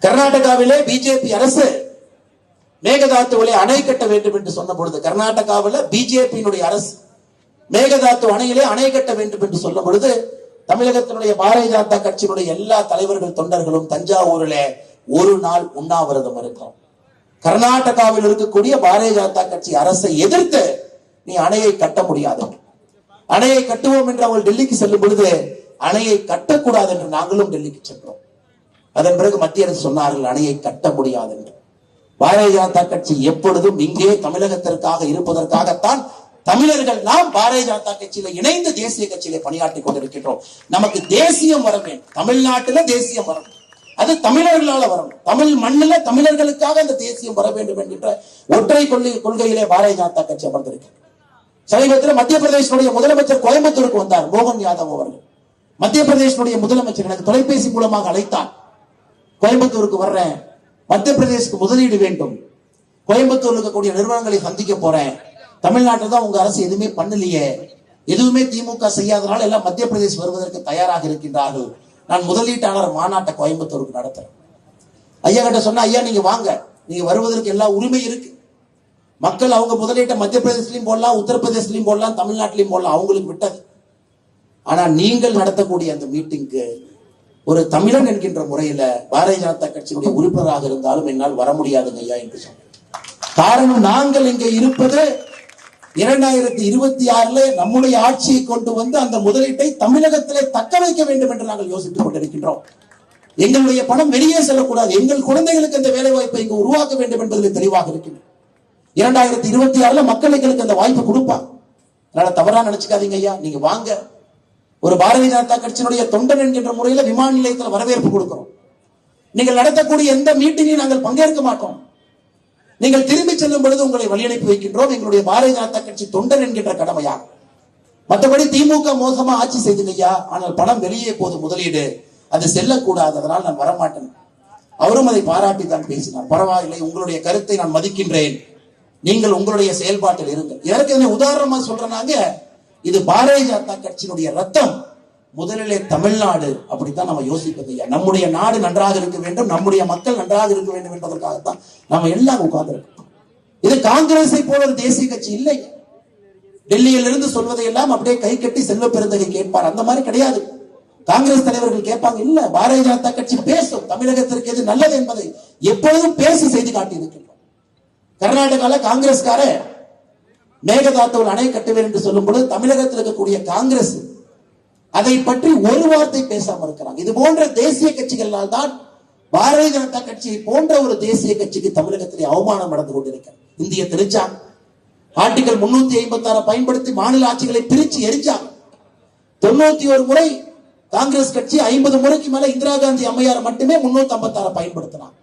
கர்நாடகாவிலே BJP அரசு மேகதாத்துவிலே அணை கட்ட வேண்டும் என்று சொன்ன பொழுது, கர்நாடகாவில் பிஜேபியினுடைய அரசு மேகதாத்து அணையிலே அணை கட்ட வேண்டும் என்று சொல்லும் பொழுது, தமிழகத்தினுடைய பாரதிய ஜனதா கட்சியினுடைய எல்லா தலைவர்கள் தொண்டர்களும் தஞ்சாவூரில் ஒரு நாள் உண்ணாவிரதம் இருக்கிறோம். கர்நாடகாவில் இருக்கக்கூடிய பாரதிய ஜனதா கட்சி அரசை எதிர்த்து நீ அணையை கட்ட முடியாது, அணையை கட்டுவோம் என்று அவர்கள் டெல்லிக்கு செல்லும் பொழுது அணையை கட்டக்கூடாது என்று நாங்களும் டெல்லிக்கு சென்றோம். அதன் பிறகு மத்திய அரசு சொன்னார்கள் அணையை கட்ட முடியாது என்று. பாரதிய ஜனதா கட்சி எப்பொழுதும் இங்கே தமிழகத்திற்காக இருப்பதற்காகத்தான் தமிழர்கள் நாம் பாரதிய ஜனதா கட்சியில இணைந்து தேசிய கட்சியில பணியாற்றி கொண்டிருக்கின்றோம். நமக்கு தேசியம் வர வேண்டும், தமிழ்நாட்டில தேசியம் வரும், அது தமிழர்களால வரணும், தமிழ் மண்ணில தமிழர்களுக்காக அந்த தேசியம் வர வேண்டும் என்கின்ற ஒற்றை கொள்கையிலே பாரதிய ஜனதா கட்சி அமர்ந்திருக்கிறது. சமீபத்தில் மத்திய பிரதேசனுடைய முதலமைச்சர் கோயம்புத்தூருக்கு வந்தார், மோகன் யாதவ் அவர்கள். மத்திய பிரதேசனுடைய முதலமைச்சர் எனக்கு தொலைபேசி மூலமாக அழைத்தார். கோயம்புத்தூருக்கு வர்றேன், மத்திய பிரதேசத்துக்கு முதலீடு வேண்டும், கோயம்புத்தூர்ல இருக்கக்கூடிய நிறுவனங்களை சந்திக்க போறேன், தமிழ்நாட்டில் தான் உங்க அரசு எதுவுமே பண்ணலையே, எதுவுமே திமுக செய்யாதனால எல்லாம் மத்திய பிரதேசம் வருவதற்கு தயாராக இருக்கின்றார்கள், நான் முதலீட்டாளர் மாநாட்டை கோயம்புத்தூருக்கு நடத்துறேன். ஐயா கிட்ட சொன்னா, ஐயா நீங்க வாங்க, நீங்க வருவதற்கு எல்லா உரிமை இருக்கு, மக்கள் அவங்க முதலீட்டை மத்திய பிரதேசத்திலையும் போடலாம், உத்தரப்பிரதேசத்திலையும் போடலாம், தமிழ்நாட்டிலையும் போடலாம், அவங்களுக்கு விட்டது. ஆனா நீங்கள் நடத்தக்கூடிய அந்த மீட்டிங்கு ஒரு தமிழன் என்கின்ற முறையில பாரதிய ஜனதா கட்சியினுடைய உறுப்பினராக இருந்தாலும் என்னால் வர முடியாதுங்க ஐயா என்று சொன்னேன். காரணம், நாங்கள் இங்கே இருப்பது 2026 நம்முடைய ஆட்சியை கொண்டு வந்து அந்த முதலீட்டை தமிழகத்திலே தக்க வைக்க வேண்டும் என்று நாங்கள் யோசித்துக் கொண்டிருக்கின்றோம். எங்களுடைய பணம் வெளியே செல்லக்கூடாது, எங்கள் குழந்தைகளுக்கு அந்த வேலை வாய்ப்பை இங்கு உருவாக்க வேண்டும் என்பதில் தெளிவாக இருக்கின்றோம். 2026 மக்கள் எங்களுக்கு அந்த வாய்ப்பு கொடுப்பாங்க. அதனால தவறா நினைச்சுக்காதீங்க ஐயா, நீங்க வாங்க. ஒரு பாரதிய ஜனதா கட்சியினுடைய தொண்டன் என்கின்ற முறையில விமான நிலையத்தில் வரவேற்பு கொடுக்கிறோம். நீங்கள் நடத்தக்கூடிய எந்த மீட்டிங்கையும் நாங்கள் பங்கேற்க மாட்டோம். நீங்கள் திரும்பி செல்லும் பொழுது உங்களை வழியனுப்பி வைக்கின்றோம், எங்களுடைய பாரதிய ஜனதா கட்சி தொண்டன் என்கின்ற கடமையா. மற்றபடி திமுக மோசமா ஆட்சி செய்துங்கய்யா, ஆனால் பணம் வெளியே போது முதலீடு, அது செல்லக்கூடாது, அதனால் நான் வரமாட்டேன். அவரும் அதை பாராட்டி தான் பேசினார். பரவாயில்லை, உங்களுடைய கருத்தை நான் மதிக்கின்றேன், நீங்கள் உங்களுடைய செயல்பாட்டில் இருங்கள். இதற்கு என்ன உதாரணமா சொல்றாங்க, இது பாரதிய ஜனதா கட்சியினுடைய ரத்தம். முதலிலே தமிழ்நாடு, அப்படித்தான் நம்ம யோசிப்பது. நம்முடைய நாடு நன்றாக இருக்க வேண்டும், நம்முடைய மக்கள் நன்றாக இருக்க வேண்டும் என்பதற்காகத்தான் நம்ம எல்லாம் உட்கார்ந்திருக்கோம். இது காங்கிரஸை போல ஒரு தேசிய கட்சி இல்லை. டெல்லியில் இருந்து சொல்வதை எல்லாம் அப்படியே கை கட்டி செல்வ பெருந்தகை கேட்பார், அந்த மாதிரி கிடையாது. காங்கிரஸ் தலைவர்கள் கேட்பாங்க, இல்ல பாரதிய ஜனதா கட்சி பேசும், தமிழகத்திற்கு எது நல்லது என்பதை எப்பொழுதும் பேசி செய்து காட்டி இருக்கின்றோம். கர்நாடகால காங்கிரஸ்கார மேகதாத்துவில் அணை கட்டுவேன் என்று சொல்லும் பொழுது தமிழகத்தில் இருக்கக்கூடிய காங்கிரஸ் அதை பற்றி ஒரு வார்த்தை பேசாம இருக்கிறாங்க. இது போன்ற தேசிய கட்சிகளால் தான் பாரதிய ஜனதா கட்சியை போன்ற ஒரு தேசிய கட்சிக்கு தமிழகத்திலே அவமானம் நடந்து கொண்டிருக்கிறது. இந்திய திரிச்சாங்க, ஆர்டிகல் 356 பயன்படுத்தி மாநில ஆட்சிகளை பிரிச்சு எரிஞ்சாங்க. 91 முறை காங்கிரஸ் கட்சி, 50 முறைக்கு மேல இந்திரா காந்தி அம்மையார் மட்டுமே 356 பயன்படுத்தினார்.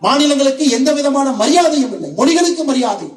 மாநிலங்களுக்கு எந்த விதமான மரியாதையும் இல்லை, மொழிகளுக்கு மரியாதை